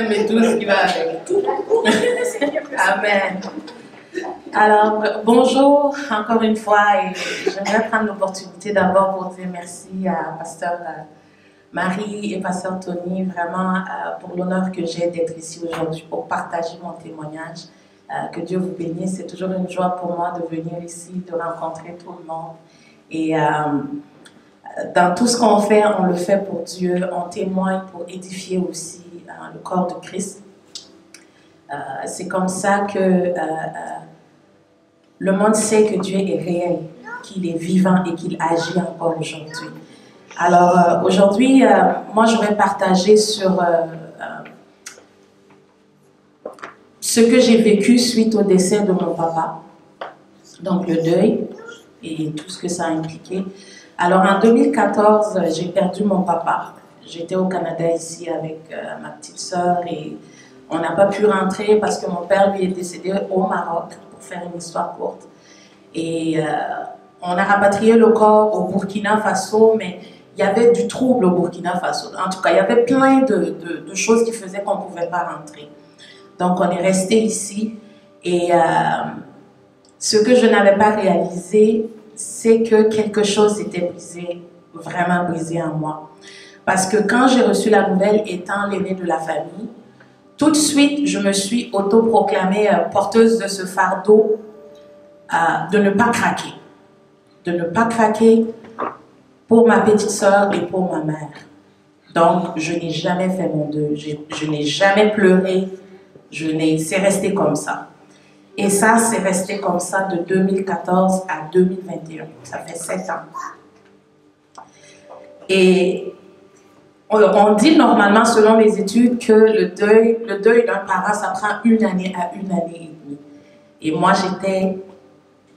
mais tout ce qui va avec. Amen. Alors, bonjour encore une fois, et j'aimerais prendre l'opportunité d'abord pour dire merci à Pasteur Marie et Pasteur Tony, vraiment pour l'honneur que j'ai d'être ici aujourd'hui pour partager mon témoignage. Que Dieu vous bénisse. C'est toujours une joie pour moi de venir ici, de rencontrer tout le monde. Et dans tout ce qu'on fait, on le fait pour Dieu. On témoigne pour édifier aussi le corps de Christ. C'est comme ça que le monde sait que Dieu est réel, qu'il est vivant et qu'il agit encore aujourd'hui. Alors aujourd'hui, moi je vais partager sur ce que j'ai vécu suite au décès de mon papa, donc le deuil et tout ce que ça a impliqué. Alors en 2014, j'ai perdu mon papa. J'étais au Canada ici avec ma petite sœur et on n'a pas pu rentrer parce que mon père lui est décédé au Maroc, pour faire une histoire courte. Et on a rapatrié le corps au Burkina Faso, mais il y avait du trouble au Burkina Faso. En tout cas, il y avait plein de choses qui faisaient qu'on ne pouvait pas rentrer. Donc, on est resté ici. Et ce que je n'avais pas réalisé, c'est que quelque chose s'était brisé, vraiment brisé en moi. Parce que quand j'ai reçu la nouvelle, étant l'aînée de la famille, tout de suite, je me suis autoproclamée porteuse de ce fardeau de ne pas craquer. De ne pas craquer pour ma petite sœur et pour ma mère. Donc, je n'ai jamais fait mon deuil. Je n'ai jamais pleuré. C'est resté comme ça. Et ça, c'est resté comme ça de 2014 à 2021. Ça fait 7 ans. Et on dit normalement, selon les études, que le deuil d'un parent, ça prend 1 année à 1 année et demie. Et moi, j'étais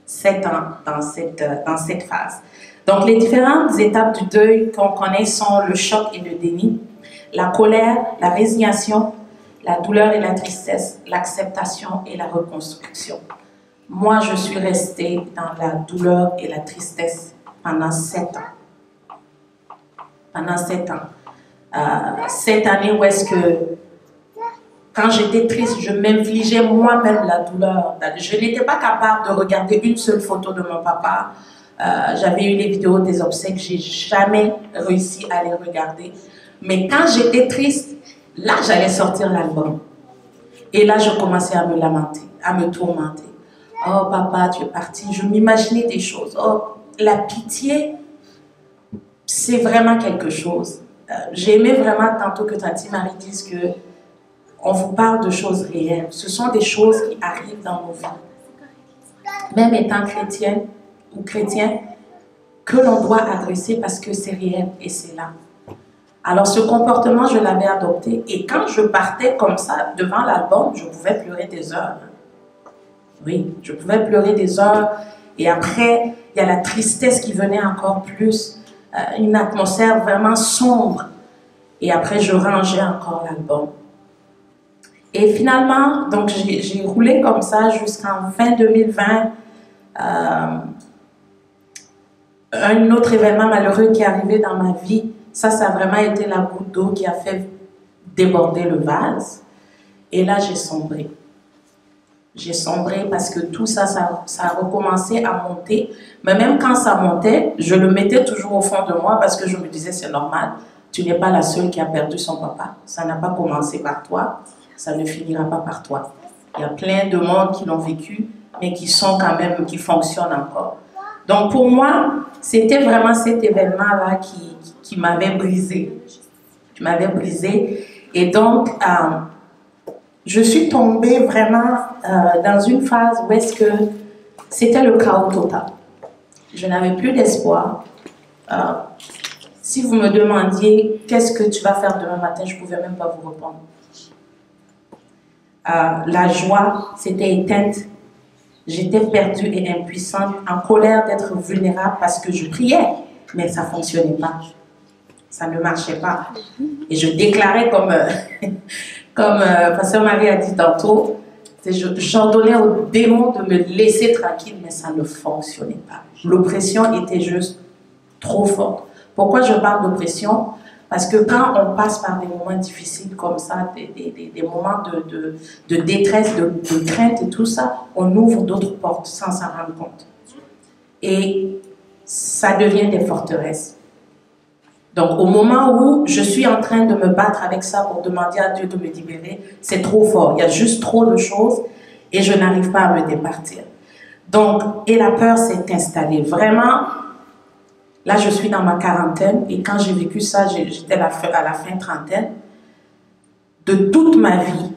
7 ans dans cette phase. Donc, les différentes étapes du deuil qu'on connaît sont le choc et le déni, la colère, la résignation, la douleur et la tristesse, l'acceptation et la reconstruction. Moi, je suis restée dans la douleur et la tristesse pendant 7 ans. Pendant 7 ans. Cette année où est-ce que, quand j'étais triste, je m'infligeais moi-même la douleur. Je n'étais pas capable de regarder une seule photo de mon papa. J'avais eu les vidéos des obsèques, j'ai jamais réussi à les regarder. Mais quand j'étais triste, là, j'allais sortir l'album. Et là, je commençais à me lamenter, à me tourmenter. Oh, papa, tu es parti. Je m'imaginais des choses. Oh, la pitié, c'est vraiment quelque chose. J'ai aimé vraiment tantôt que Tati Marie dise que on vous parle de choses réelles. Ce sont des choses qui arrivent dans nos vies. Même étant chrétienne ou chrétien, que l'on doit adresser parce que c'est réel et c'est là. Alors, ce comportement, je l'avais adopté. Et quand je partais comme ça, devant l'album, je pouvais pleurer des heures. Oui, je pouvais pleurer des heures. Et après, il y a la tristesse qui venait encore plus. Une atmosphère vraiment sombre. Et après, je rangeais encore l'album. Et finalement, donc j'ai roulé comme ça jusqu'en fin 2020. Un autre événement malheureux qui est arrivé dans ma vie, ça a vraiment été la goutte d'eau qui a fait déborder le vase. Et là, j'ai sombré. J'ai sombré parce que tout ça a recommencé à monter. Mais même quand ça montait, je le mettais toujours au fond de moi parce que je me disais, c'est normal. Tu n'es pas la seule qui a perdu son papa. Ça n'a pas commencé par toi. Ça ne finira pas par toi. Il y a plein de monde qui l'ont vécu, mais qui sont quand même, qui fonctionnent encore. Donc pour moi, c'était vraiment cet événement-là qui m'avait brisé. Qui m'avait brisé. Et donc, je suis tombée vraiment dans une phase où est-ce que c'était le chaos total. Je n'avais plus d'espoir. Si vous me demandiez qu'est-ce que tu vas faire demain matin, je ne pouvais même pas vous répondre. La joie s'était éteinte. J'étais perdue et impuissante, en colère d'être vulnérable parce que je priais, mais ça ne fonctionnait pas. Ça ne marchait pas. Et je déclarais comme Pasteur Marie a dit tantôt, j'ordonnais aux démons de me laisser tranquille, mais ça ne fonctionnait pas. L'oppression était juste trop forte. Pourquoi je parle d'oppression? Parce que quand on passe par des moments difficiles comme ça, des moments de détresse, de crainte et tout ça, on ouvre d'autres portes sans s'en rendre compte. Et ça devient des forteresses. Donc, au moment où je suis en train de me battre avec ça pour demander à Dieu de me libérer, c'est trop fort. Il y a juste trop de choses et je n'arrive pas à me départir. Donc, et la peur s'est installée. Vraiment, là, je suis dans ma quarantaine et quand j'ai vécu ça, j'étais à la fin trentaine. De toute ma vie,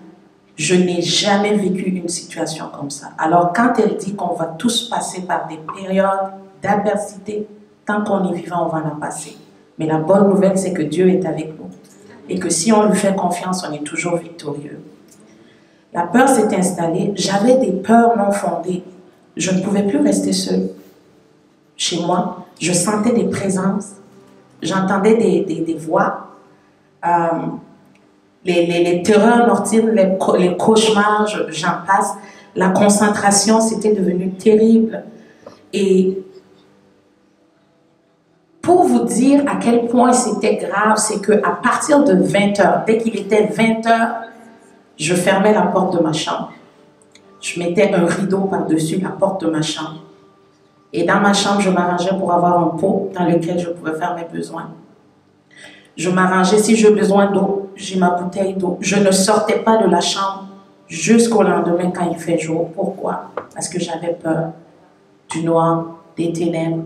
je n'ai jamais vécu une situation comme ça. Alors, quand elle dit qu'on va tous passer par des périodes d'adversité, tant qu'on est vivant, on va en passer. Mais la bonne nouvelle, c'est que Dieu est avec nous. Et que si on lui fait confiance, on est toujours victorieux. La peur s'est installée. J'avais des peurs non fondées. Je ne pouvais plus rester seule chez moi. Je sentais des présences. J'entendais des voix. Les terreurs nocturnes, les cauchemars, j'en passe. La concentration, c'était devenu terrible. Et pour vous dire à quel point c'était grave, c'est qu'à partir de 20h, dès qu'il était 20h, je fermais la porte de ma chambre. Je mettais un rideau par-dessus la porte de ma chambre. Et dans ma chambre, je m'arrangeais pour avoir un pot dans lequel je pouvais faire mes besoins. Je m'arrangeais, si j'ai besoin d'eau, j'ai ma bouteille d'eau. Je ne sortais pas de la chambre jusqu'au lendemain quand il fait jour. Pourquoi? Parce que j'avais peur du noir, des ténèbres.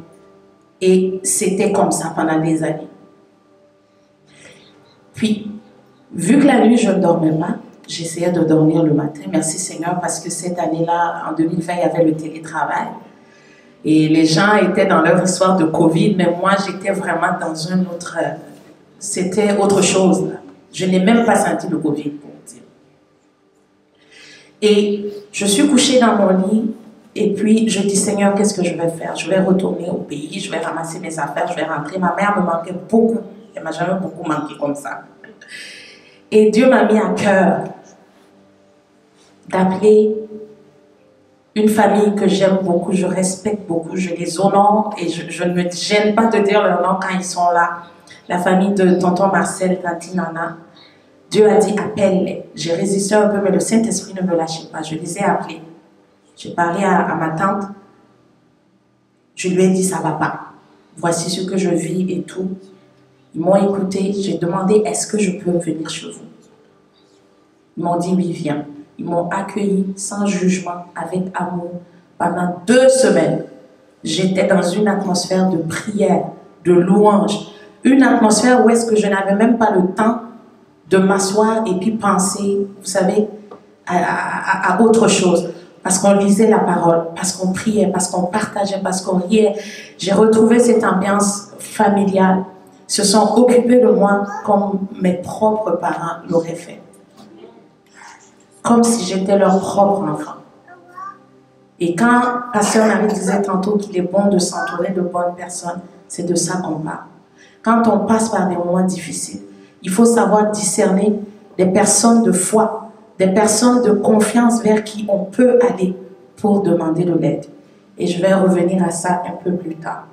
Et c'était comme ça pendant des années. Puis, vu que la nuit, je ne dormais pas, j'essayais de dormir le matin. Merci Seigneur, parce que cette année-là, en 2020, il y avait le télétravail. Et les gens étaient dans leur histoire de Covid, mais moi, j'étais vraiment dans un autre... C'était autre chose. Là. Je n'ai même pas senti le Covid, pour vous dire. Et je suis couchée dans mon lit, et puis je dis, Seigneur, qu'est-ce que je vais faire? Je vais retourner au pays, je vais ramasser mes affaires, je vais rentrer. Ma mère me manquait beaucoup. Elle m'a jamais beaucoup manqué comme ça. Et Dieu m'a mis à cœur d'appeler une famille que j'aime beaucoup, je respecte beaucoup, je les honore et je ne me gêne pas de dire leur nom quand ils sont là. La famille de tonton Marcel, tante Nana. Dieu a dit, appelle-les. J'ai résisté un peu, mais le Saint-Esprit ne me lâchait pas. Je les ai appelés. J'ai parlé à ma tante. Je lui ai dit, ça ne va pas. Voici ce que je vis et tout. Ils m'ont écouté. J'ai demandé, est-ce que je peux venir chez vous? Ils m'ont dit, oui, viens. Ils m'ont accueilli sans jugement, avec amour. Pendant 2 semaines, j'étais dans une atmosphère de prière, de louange. Une atmosphère où est-ce que je n'avais même pas le temps de m'asseoir et puis penser, vous savez, à autre chose. Parce qu'on lisait la parole, parce qu'on priait, parce qu'on partageait, parce qu'on riait. J'ai retrouvé cette ambiance familiale. Ils se sont occupés de moi comme mes propres parents l'auraient fait. Comme si j'étais leur propre enfant. Et quand Pasteur Marie disait tantôt qu'il est bon de s'entourer de bonnes personnes, c'est de ça qu'on parle. Quand on passe par des moments difficiles, il faut savoir discerner des personnes de foi, des personnes de confiance vers qui on peut aller pour demander de l'aide. Et je vais revenir à ça un peu plus tard.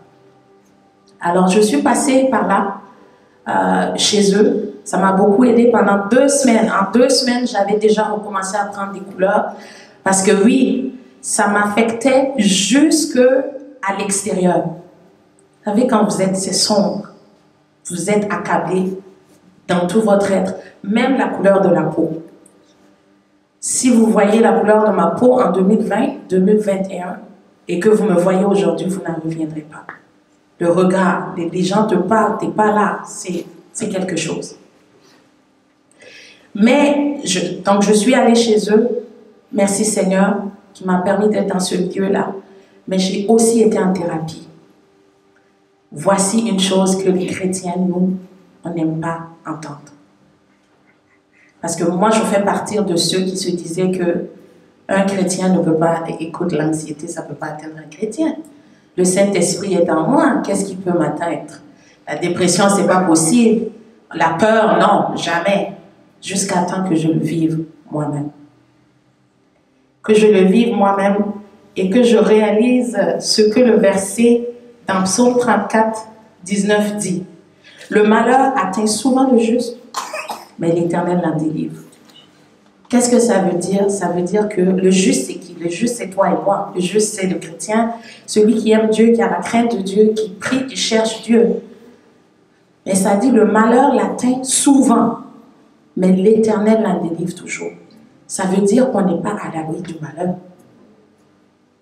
Alors, je suis passée par là, chez eux. Ça m'a beaucoup aidé pendant 2 semaines. En 2 semaines, j'avais déjà recommencé à prendre des couleurs. Parce que oui, ça m'affectait jusque à l'extérieur. Vous savez, quand vous êtes, c'est sombre. Vous êtes accablé dans tout votre être, même la couleur de la peau. Si vous voyez la couleur de ma peau en 2020, 2021, et que vous me voyez aujourd'hui, vous n'en reviendrez pas. Le regard, les gens te parlent, tu n'es pas là, c'est quelque chose. Mais, donc je suis allée chez eux, merci Seigneur, qui m'a permis d'être dans ce lieu-là, mais j'ai aussi été en thérapie. Voici une chose que les chrétiens, nous, on n'aime pas entendre. Parce que moi, je fais partie de ceux qui se disaient que un chrétien ne peut pas, écoute, l'anxiété, ça ne peut pas atteindre un chrétien. Le Saint-Esprit est en moi, qu'est-ce qui peut m'atteindre? La dépression, ce n'est pas possible. La peur, non, jamais. Jusqu'à temps que je le vive moi-même. Que je le vive moi-même et que je réalise ce que le verset dans Psaume 34, 19 dit. Le malheur atteint souvent le juste, mais l'Éternel l'en délivre. Qu'est-ce que ça veut dire? Ça veut dire que le juste, c'est qui? Le juste, c'est toi et moi. Le juste, c'est le chrétien, celui qui aime Dieu, qui a la crainte de Dieu, qui prie, qui cherche Dieu. Mais ça dit, le malheur l'atteint souvent, mais l'Éternel l'en délivre toujours. Ça veut dire qu'on n'est pas à l'abri du malheur.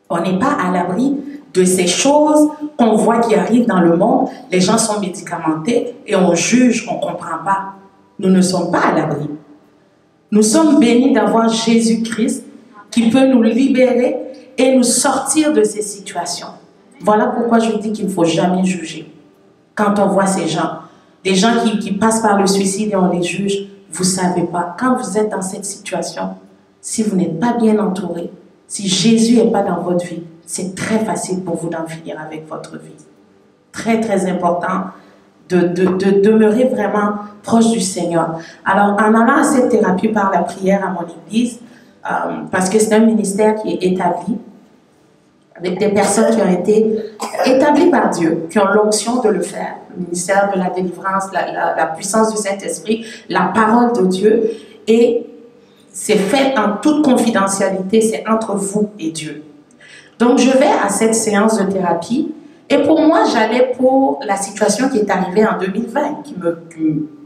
On n'est pas à l'abri de ces choses qu'on voit qui arrivent dans le monde. Les gens sont médicamentés et on juge, on ne comprend pas. Nous ne sommes pas à l'abri. Nous sommes bénis d'avoir Jésus-Christ qui peut nous libérer et nous sortir de ces situations. Voilà pourquoi je dis qu'il ne faut jamais juger. Quand on voit ces gens, des gens qui passent par le suicide et on les juge, vous ne savez pas. Quand vous êtes dans cette situation, si vous n'êtes pas bien entouré, si Jésus n'est pas dans votre vie, c'est très facile pour vous d'en finir avec votre vie. Très, très important de demeurer vraiment proche du Seigneur. Alors, en allant à cette thérapie par la prière à mon église, parce que c'est un ministère qui est établi, avec des personnes qui ont été établies par Dieu, qui ont l'onction de le faire. Le ministère de la délivrance, la puissance du Saint-Esprit, la parole de Dieu. Et c'est fait en toute confidentialité, c'est entre vous et Dieu. Donc, je vais à cette séance de thérapie. Et pour moi, j'allais pour la situation qui est arrivée en 2020, qui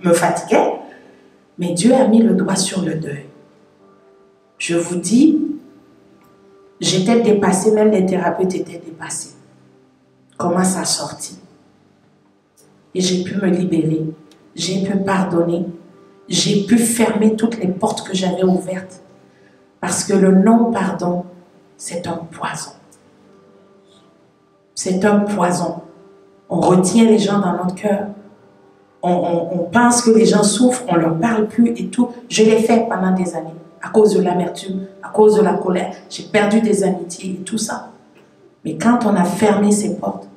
me fatiguait. Mais Dieu a mis le doigt sur le deuil. Je vous dis, j'étais dépassée, même les thérapeutes étaient dépassés. Comment ça a sorti? Et j'ai pu me libérer, j'ai pu pardonner, j'ai pu fermer toutes les portes que j'avais ouvertes. Parce que le non-pardon, c'est un poison. C'est un poison. On retient les gens dans notre cœur. On pense que les gens souffrent, on ne leur parle plus et tout. Je l'ai fait pendant des années, à cause de l'amertume, à cause de la colère. J'ai perdu des amitiés et tout ça. Mais quand on a fermé ces portes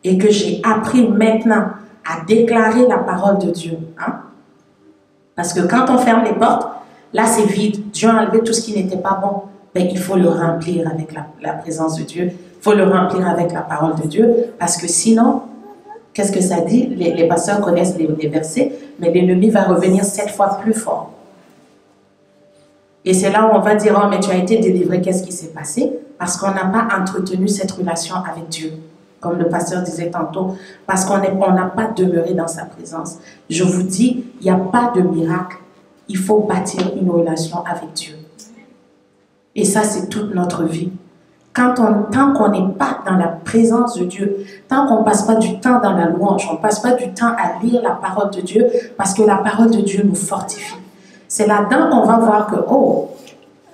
et que j'ai appris maintenant à déclarer la parole de Dieu, hein? Parce que quand on ferme les portes, là c'est vide. Dieu a enlevé tout ce qui n'était pas bon. Mais il faut le remplir avec la présence de Dieu. Il faut le remplir avec la parole de Dieu. Parce que sinon, qu'est-ce que ça dit? Les pasteurs connaissent les versets, mais l'ennemi va revenir 7 fois plus fort. Et c'est là où on va dire, oh, mais tu as été délivré, qu'est-ce qui s'est passé? Parce qu'on n'a pas entretenu cette relation avec Dieu. Comme le pasteur disait tantôt, parce qu'on n'a pas demeuré dans sa présence. Je vous dis, il n'y a pas de miracle. Il faut bâtir une relation avec Dieu. Et ça, c'est toute notre vie. Tant qu'on n'est pas dans la présence de Dieu, tant qu'on ne passe pas du temps dans la louange, on ne passe pas du temps à lire la parole de Dieu, parce que la parole de Dieu nous fortifie. C'est là-dedans qu'on va voir que, oh,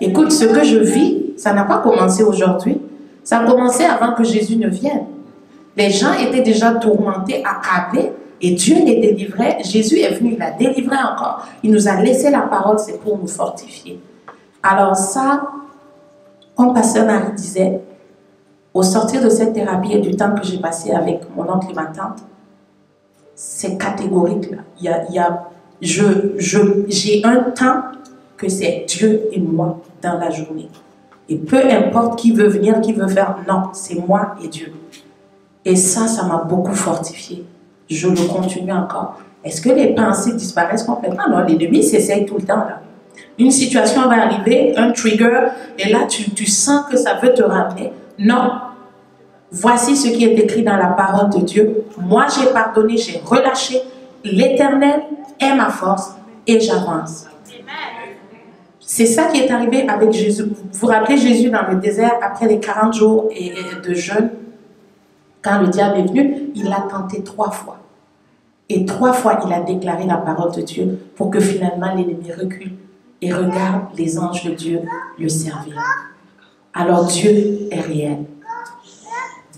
écoute, ce que je vis, ça n'a pas commencé aujourd'hui. Ça a commencé avant que Jésus ne vienne. Les gens étaient déjà tourmentés, accablés, et Dieu les délivrait. Jésus est venu, il a délivré encore. Il nous a laissé la parole, c'est pour nous fortifier. Alors ça, comme pasteur Marie disait, au sortir de cette thérapie et du temps que j'ai passé avec mon oncle et ma tante, c'est catégorique là. J'ai un temps que c'est Dieu et moi dans la journée. Et peu importe qui veut venir, qui veut faire, non, c'est moi et Dieu. Et ça m'a beaucoup fortifié. Je le continue encore. Est-ce que les pensées disparaissent complètement? Non, l'ennemi s'essaye tout le temps là. Une situation va arriver, un trigger, et là tu sens que ça veut te ramener. Non. Voici ce qui est écrit dans la parole de Dieu. Moi j'ai pardonné, j'ai relâché. L'Éternel est ma force et j'avance. C'est ça qui est arrivé avec Jésus. Vous vous rappelez Jésus dans le désert après les 40 jours de jeûne? Quand le diable est venu, il l'a tenté 3 fois. Et 3 fois, il a déclaré la parole de Dieu pour que finalement l'ennemi recule et regarde les anges de Dieu le servir. Alors Dieu est réel.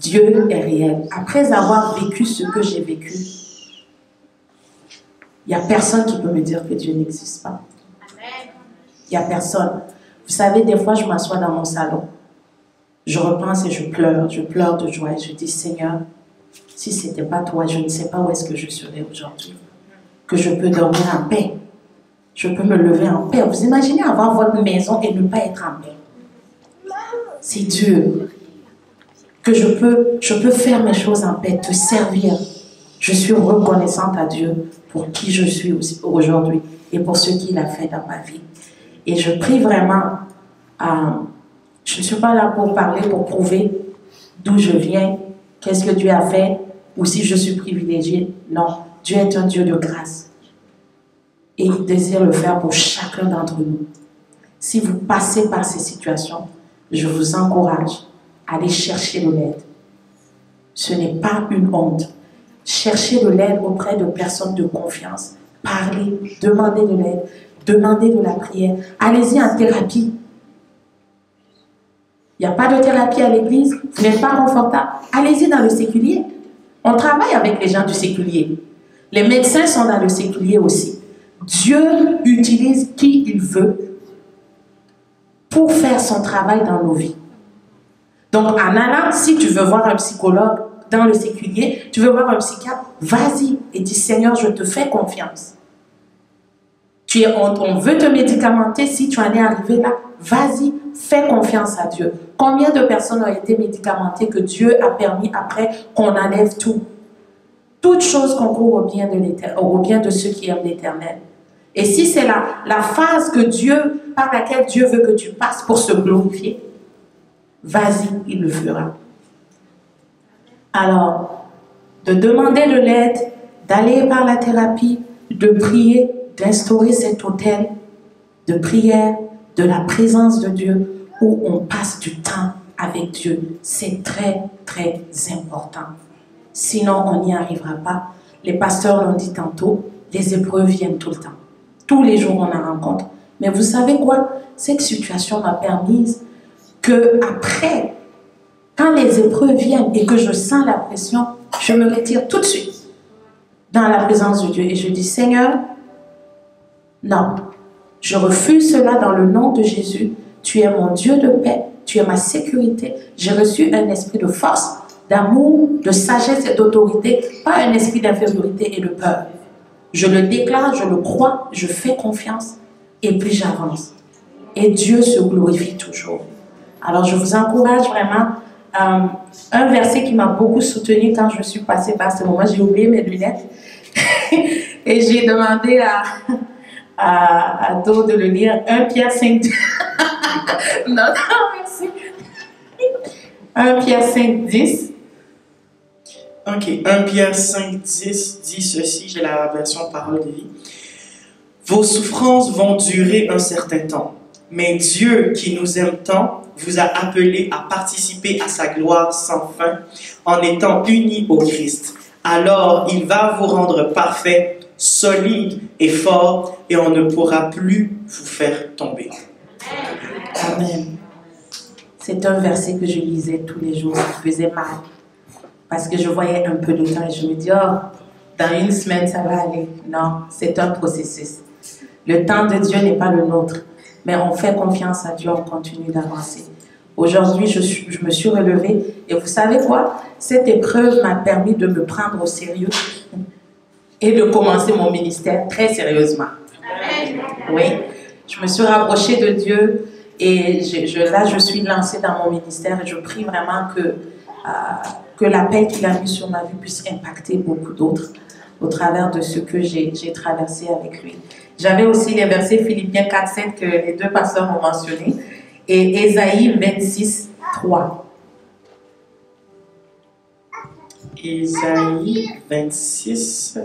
Dieu est réel. Après avoir vécu ce que j'ai vécu, il n'y a personne qui peut me dire que Dieu n'existe pas. Il n'y a personne. Vous savez, des fois, je m'assois dans mon salon. Je repense et je pleure de joie et je dis, Seigneur, si ce n'était pas toi, je ne sais pas où est-ce que je serais aujourd'hui. Que je peux dormir en paix. Je peux me lever en paix. Vous imaginez avoir votre maison et ne pas être en paix. C'est Dieu. Que je peux faire mes choses en paix, te servir. Je suis reconnaissante à Dieu pour qui je suis aujourd'hui et pour ce qu'il a fait dans ma vie. Et je prie vraiment, je ne suis pas là pour parler, pour prouver d'où je viens, qu'est-ce que Dieu a fait, ou si je suis privilégiée. Non, Dieu est un Dieu de grâce. Et il désire le faire pour chacun d'entre nous. Si vous passez par ces situations, je vous encourage à aller chercher de l'aide. Ce n'est pas une honte. Cherchez de l'aide auprès de personnes de confiance. Parlez, demandez de l'aide, demandez de la prière. Allez-y en thérapie. Il n'y a pas de thérapie à l'église, vous n'êtes pas confortable. Allez-y dans le séculier. On travaille avec les gens du séculier. Les médecins sont dans le séculier aussi. Dieu utilise qui il veut pour faire son travail dans nos vies. Donc, en allant, si tu veux voir un psychologue dans le séculier, tu veux voir un psychiatre, vas-y et dis, Seigneur, je te fais confiance. On veut te médicamenter, si tu en es arrivé là, vas-y, fais confiance à Dieu. Combien de personnes ont été médicamentées que Dieu a permis après qu'on enlève tout? Toute chose concourt au bien de ceux qui aiment l'Éternel. Et si c'est la phase par laquelle Dieu veut que tu passes pour se glorifier, vas-y, il le fera. Alors, de demander de l'aide, d'aller par la thérapie, de prier, d'instaurer cet hôtel de prière, de la présence de Dieu, où on passe du temps avec Dieu. C'est très, très important. Sinon, on n'y arrivera pas. Les pasteurs l'ont dit tantôt, les épreuves viennent tout le temps. Tous les jours, on en rencontre. Mais vous savez quoi? Cette situation m'a permis que après, quand les épreuves viennent et que je sens la pression, je me retire tout de suite dans la présence de Dieu. Et je dis, Seigneur, non, je refuse cela dans le nom de Jésus. Tu es mon Dieu de paix, tu es ma sécurité. J'ai reçu un esprit de force, d'amour, de sagesse et d'autorité, pas un esprit d'infériorité et de peur. Je le déclare, je le crois, je fais confiance et puis j'avance. Et Dieu se glorifie toujours. Alors je vous encourage vraiment. Un verset qui m'a beaucoup soutenue quand je suis passée par ce moment, j'ai oublié mes lunettes et j'ai demandé à Do de le lire. 1 Pierre 5. Non, merci. 1 Pierre 5, 10. Ok, 1 Pierre 5, 10 dit ceci, j'ai la version parole de vie. Vos souffrances vont durer un certain temps, mais Dieu qui nous aime tant vous a appelé à participer à sa gloire sans fin en étant unis au Christ. Alors il va vous rendre parfait, solide et fort, et on ne pourra plus vous faire tomber. Amen. C'est un verset que je lisais tous les jours, ça me faisait mal. Parce que je voyais un peu de temps et je me dis, oh, dans une semaine, ça va aller. Non, c'est un processus. Le temps de Dieu n'est pas le nôtre, mais on fait confiance à Dieu, on continue d'avancer. Aujourd'hui, je me suis relevée et vous savez quoi? Cette épreuve m'a permis de me prendre au sérieux et de commencer mon ministère très sérieusement. Oui, je me suis rapprochée de Dieu et là, je suis lancée dans mon ministère et je prie vraiment que l'appel qu'il a mis sur ma vie puisse impacter beaucoup d'autres au travers de ce que j'ai traversé avec lui. J'avais aussi les versets Philippiens 4, 7 que les deux pasteurs ont mentionnés et Ésaïe 26, 3. Ésaïe 26,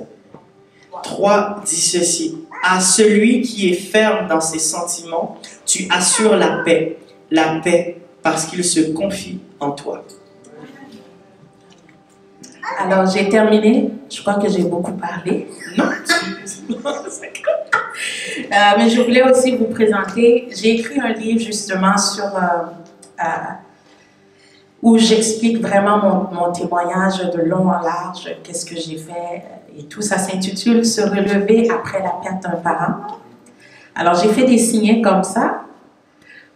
3 dit ceci. À celui qui est ferme dans ses sentiments, tu assures la paix parce qu'il se confie en toi. Alors, j'ai terminé. Je crois que j'ai beaucoup parlé. Non. Mais je voulais aussi vous présenter. J'ai écrit un livre justement où j'explique vraiment mon témoignage de long en large, qu'est-ce que j'ai fait et tout. Ça s'intitule « Se relever après la perte d'un parent ». Alors, j'ai fait des signets comme ça.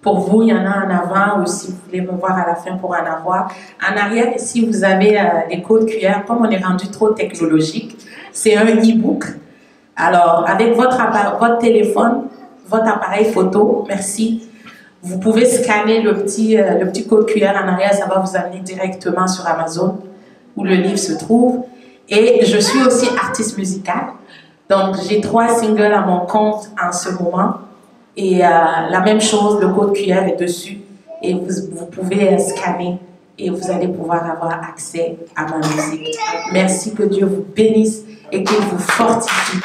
Pour vous, il y en a en avant, ou si vous voulez me voir à la fin pour en avoir. En arrière, ici, vous avez les codes QR. Comme on est rendu trop technologique, c'est un e-book. Alors, avec votre téléphone, votre appareil photo, merci, vous pouvez scanner le petit code QR en arrière. Ça va vous amener directement sur Amazon, où le livre se trouve. Et je suis aussi artiste musicale. Donc, j'ai 3 singles à mon compte en ce moment. Et la même chose, le code QR est dessus. Et vous pouvez scanner et vous allez pouvoir avoir accès à ma musique. Merci, que Dieu vous bénisse et qu'il vous fortifie.